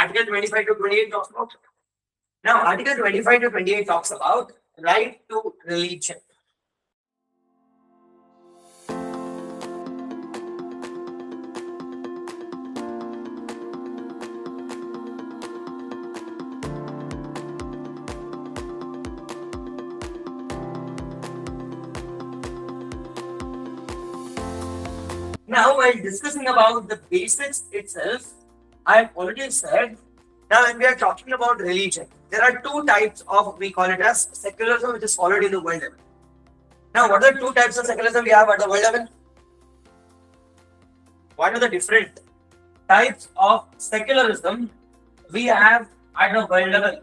Article 25 to 28 talks about. Now, Article 25 to 28 talks about right to religion. Now, while discussing about the basics itself, I have already said, now when we are talking about religion, there are two types of, we call it as secularism, which is followed in the world level. Now, what are the two types of secularism we have at the world level? What are the different types of secularism we have at the world level?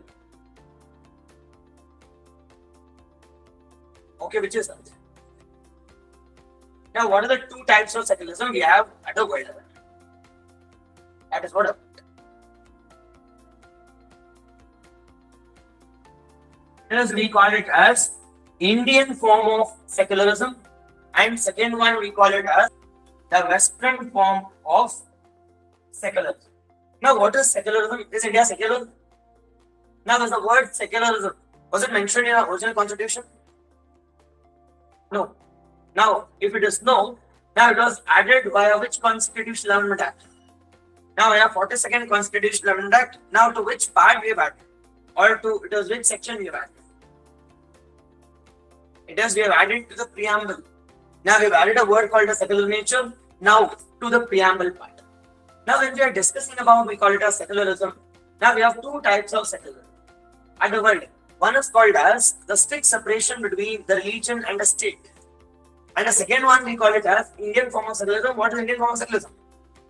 Okay, which is that? Now, what are the two types of secularism we have at the world level? That is what. We call it as Indian form of secularism, and second one we call it as the Western form of secularism. Now, what is secularism? Is India secular? Now, was the word secularism, was it mentioned in our original constitution? No. Now, if it is no, now it was added via which Constitutional Amendment Act? Now, we have 42nd Constitutional Amendment Act. Now, to which part we have added? Or to it is which section we have added? It is we have added to the preamble. Now, we have added a word called a secular nature. Now, to the preamble part. Now, when we are discussing about, we call it as secularism. Now, we have two types of secularism at the world. One is called as the strict separation between the religion and the state. And the second one, we call it as Indian form of secularism. What is Indian form of secularism?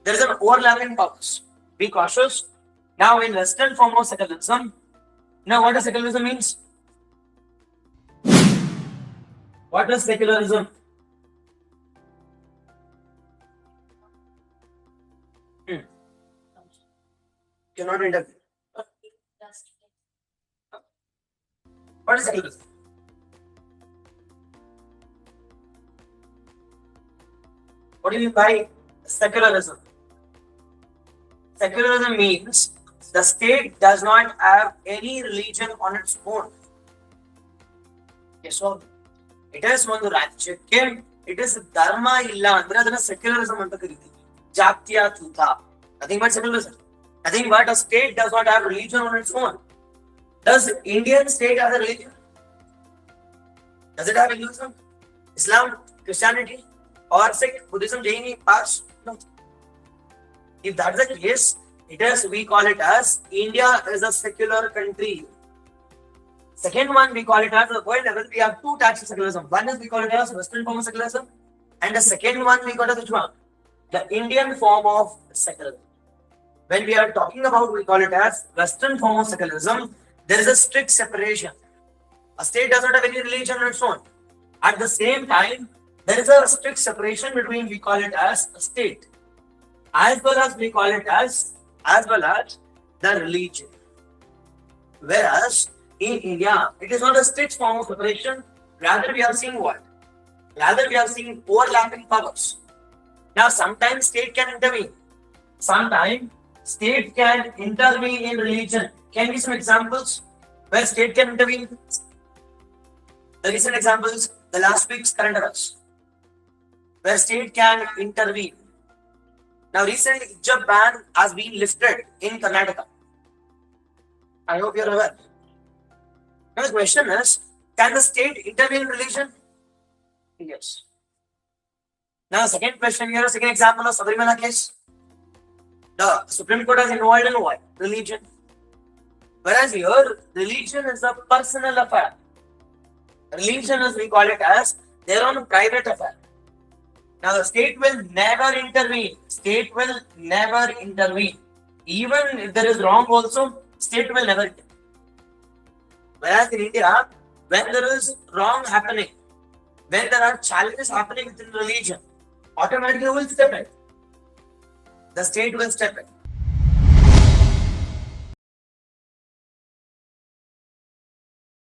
There is an overlapping powers. Be cautious. Now, in Western form of secularism, now what does secularism means? What is secularism? Cannot interview. What is secularism? What do you mean by secularism? Secularism means the state does not have any religion on its own. Yes, so it is one ರಾಜ್ಯಕ್ಕೆ it is dharma ಇಲ್ಲ ಅಂದ್ರೆ ಅದನ್ನ secularism ಅಂತ ಕರೀತೀವಿ. ಜಾತ್ಯತೀತ. Nothing but secularism. Nothing but a state does not have religion on its own. Does Indian state have a religion? Does it have Hinduism, Islam, Christianity, or Sikh, Buddhism, Jain, Parsi? No. If that's the case, it is, we call it as India is a secular country. Second one, we call it as the world level. We have two types of secularism. One is we call it as Western form of secularism, and the second one we call it as which one? The Indian form of secularism. When we are talking about, we call it as Western form of secularism, there is a strict separation. A state does not have any religion on its own. At the same time, there is a strict separation between, we call it as a state, as well as we call it as well as the religion. Whereas in India, it is not a strict form of separation. Rather, we are seeing what? Rather, we are seeing overlapping powers. Now, sometimes state can intervene. Sometimes state can intervene in religion. Can we give some examples where state can intervene? The recent examples, the last week's current affairs, where state can intervene. Now, recently, hijab ban has been lifted in Karnataka. I hope you are aware. Now, the question is, can the state intervene in religion? Yes. Now, second question here, second example of Sabrimala case. The Supreme Court has involved in what? Religion. Whereas here, religion is a personal affair. Religion is, we call it as their own private affair. Now, the state will never intervene. State will never intervene. Even if there is wrong also, state will never intervene. Whereas in India, when there is wrong happening, when there are challenges happening within religion, automatically will step in. The state will step in.